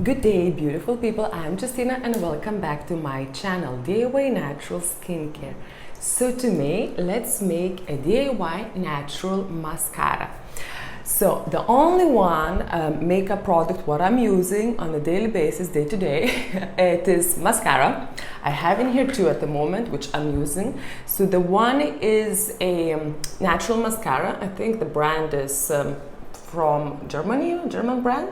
Good day, beautiful people. I'm Justina and welcome back to my channel, DIY Natural Skincare. So today, let's make a DIY natural mascara. So the only one makeup product what I'm using on a daily basis, day to day, it is mascara. I have in here two at the moment, which I'm using. So the one is a natural mascara. I think the brand is from Germany, a German brand.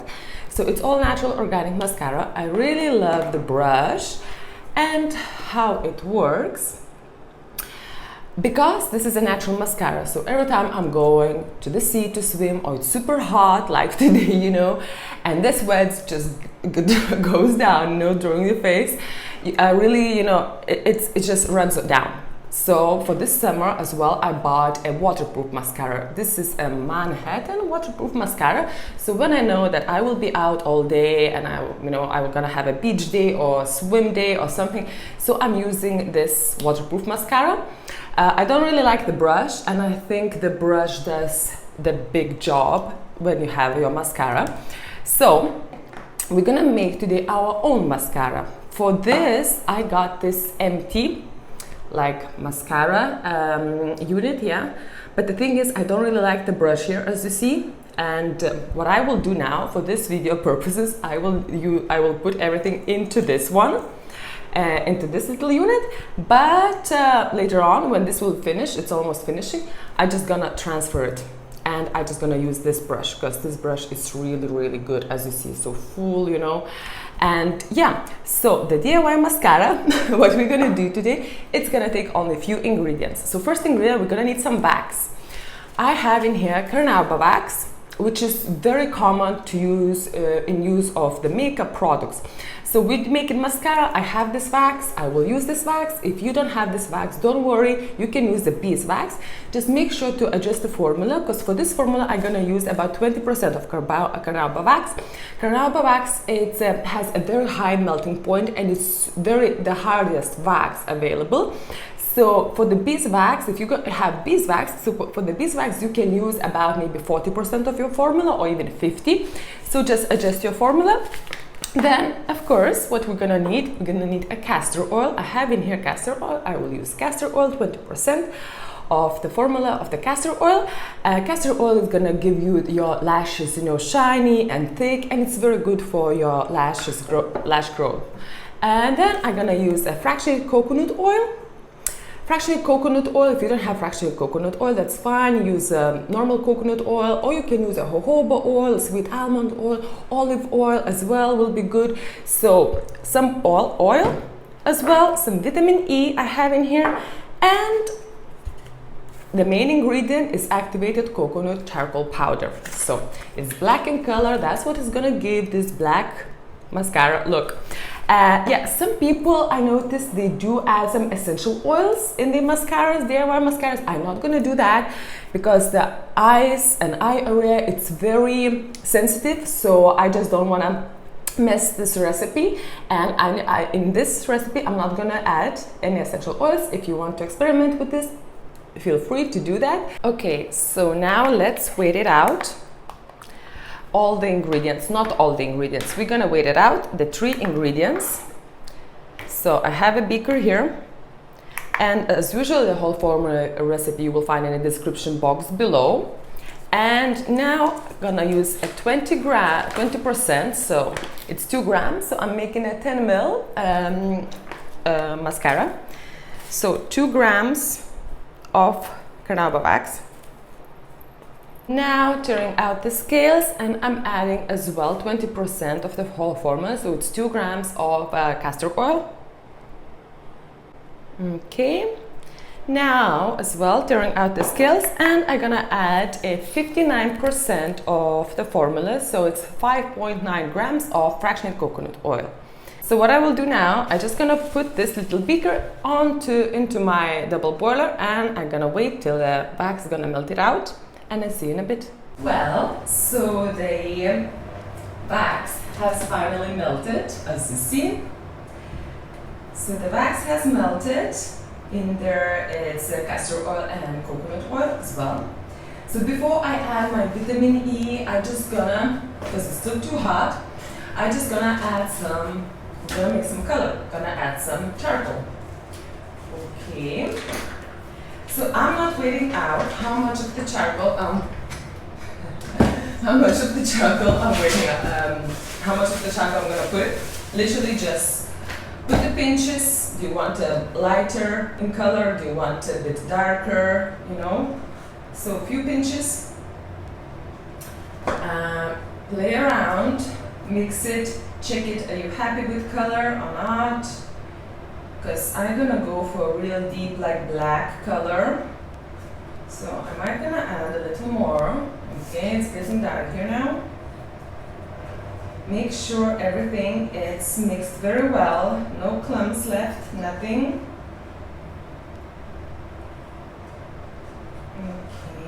So it's all natural organic mascara. I really love the brush and how it works. Because this is a natural mascara, so every time I'm going to the sea to swim or it's super hot like today, and the sweat just goes down, during the face, I really, it just runs down. So for this summer as well, I bought a waterproof mascara. This is a Manhattan waterproof mascara. So when I know that I will be out all day and I'm gonna have a beach day or swim day or something, so I'm using this waterproof mascara. I don't really like the brush, and I think the brush does the big job when you have your mascara. So we're gonna make today our own mascara. For this, I got this empty mascara unit, but the thing is, I don't really like the brush here, as you see. And what I will do now for this video purposes, I will put everything into this one, into this little unit. But later on, when this will finish, it's almost finishing, I'm just gonna transfer it. And I'm just gonna use this brush because this brush is really, really good, as you see, so full, And yeah, so the DIY mascara, what we're gonna do today, it's gonna take only a few ingredients. So first ingredient, we're gonna need some wax. I have in here Carnauba Wax, which is very common to use in use of the makeup products. So with making mascara, I have this wax, I will use this wax. If you don't have this wax, don't worry, you can use the beeswax. Just make sure to adjust the formula, because for this formula, I'm gonna use about 20% of Carnauba Wax. Carnauba Wax, it has a very high melting point and it's the hardest wax available. So for the beeswax, if you have beeswax, so for the beeswax, you can use about maybe 40% of your formula or even 50. So just adjust your formula. Then, of course, what we're gonna need a castor oil. I have in here castor oil. I will use castor oil, 20% of the formula of the castor oil. Castor oil is gonna give you your lashes, shiny and thick, and it's very good for your lash growth. And then I'm gonna use a fractionated coconut oil. Fractionated coconut oil, if you don't have fractionated coconut oil, that's fine. Use normal coconut oil, or you can use a jojoba oil, sweet almond oil, olive oil as well will be good. So some oil as well, some vitamin E I have in here, and the main ingredient is activated coconut charcoal powder. So it's black in color, that's what is gonna give this black mascara look. Some people, I noticed, they do add some essential oils in the mascaras, DIY mascaras. I'm not gonna do that because the eyes and eye area, it's very sensitive, so I just don't wanna mess this recipe. And in this recipe, I'm not gonna add any essential oils. If you want to experiment with this, feel free to do that. Okay, so now let's weigh it out. All the ingredients, not all the ingredients. We're gonna weigh it out, the 3 ingredients. So I have a beaker here. And as usual, the whole formula recipe you will find in the description box below. And now I'm gonna use a 20%, so it's 2 grams. So I'm making a 10 ml mascara. So 2 grams of Carnauba Wax. Now tearing out the scales, and I'm adding as well 20% of the whole formula, so it's 2 grams of castor oil. Okay, now as well tearing out the scales, and I'm gonna add a 59% of the formula, so it's 5.9 grams of fractionated coconut oil. So what I will do now, I'm just gonna put this little beaker into my double boiler, and I'm gonna wait till the wax is gonna melt it out. And I'll see you in a bit. Well, so the wax has finally melted, as you see. So the wax has melted. In there is castor oil and coconut oil as well. So before I add my vitamin E, I'm just gonna, because it's still too hot, I'm just gonna add some, gonna make some color, gonna add some charcoal. Okay. So I'm not weighing out how much of the charcoal, how much of the charcoal I'm weighing out, how much of the charcoal I'm gonna put. Literally just put the pinches. Do you want a lighter in color? Do you want a bit darker, you know? So a few pinches. Play around, mix it, check it. Are you happy with color or not? Because I'm gonna go for a real deep like black color. So I might gonna add a little more. Okay, it's getting dark here now. Make sure everything is mixed very well. No clumps left, nothing.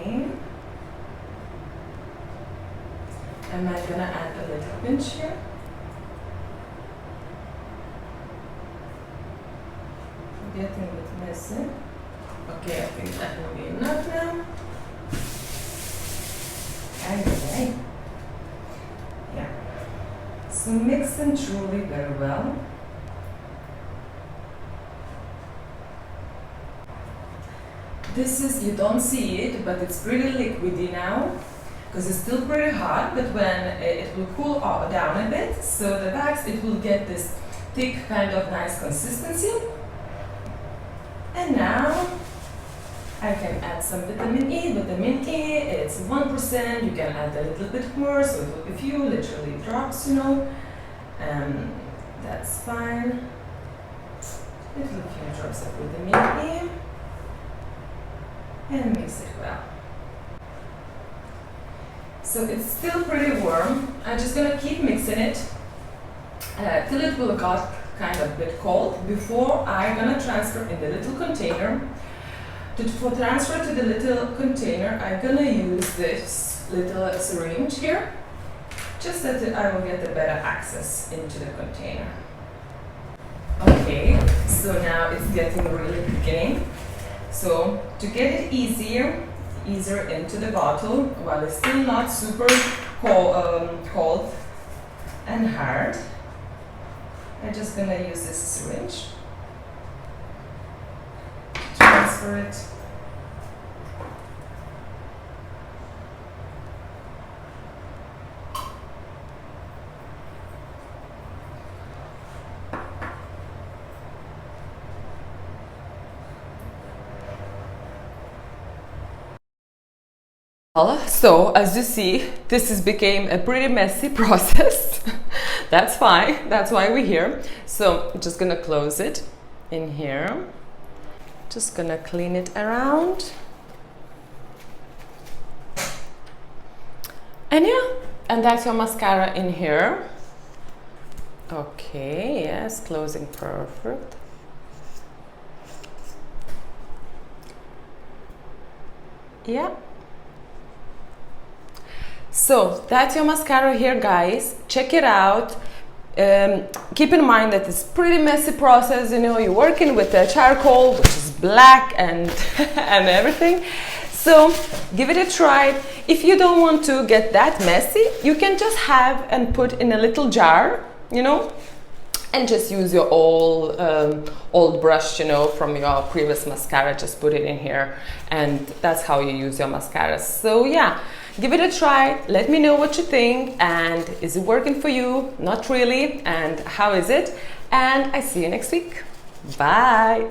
Okay. Am I gonna add a little pinch here? Getting a bit messy. Okay, I think that will be enough now. Okay. Yeah. So mix them truly very well. This is, you don't see it, but it's pretty liquidy now, because it's still pretty hot, but when it will cool down a bit, so the wax, it will get this thick kind of nice consistency. And now I can add some vitamin E. Vitamin E, it's 1%. You can add a little bit more, so it will be few, literally drops, you know. That's fine. Little few drops of vitamin E. And mix it well. So it's still pretty warm. I'm just gonna keep mixing it till it will got kind of a bit cold before I'm gonna transfer in the little container. For transfer to the little container, I'm gonna use this little syringe here, just that I will get a better access into the container. Okay, so now it's getting really beginning. So to get it easier into the bottle while it's still not super cold and hard, I'm just gonna use this syringe to transfer it. So as you see, this has became a pretty messy process. That's fine, that's why we're here. So I'm just gonna close it in here. Just gonna clean it around. And yeah, and that's your mascara in here. Okay, yes, closing perfect. Yeah. So that's your mascara here, guys. Check it out. Keep in mind that it's pretty messy process, you know, you're working with the charcoal, which is black and and everything. So give it a try. If you don't want to get that messy, you can just have and put in a little jar, you know, and just use your old brush, you know, from your previous mascara, just put it in here, and that's how you use your mascara. So yeah, give it a try, let me know what you think, and is it working for you? Not really, and how is it? And I see you next week. Bye.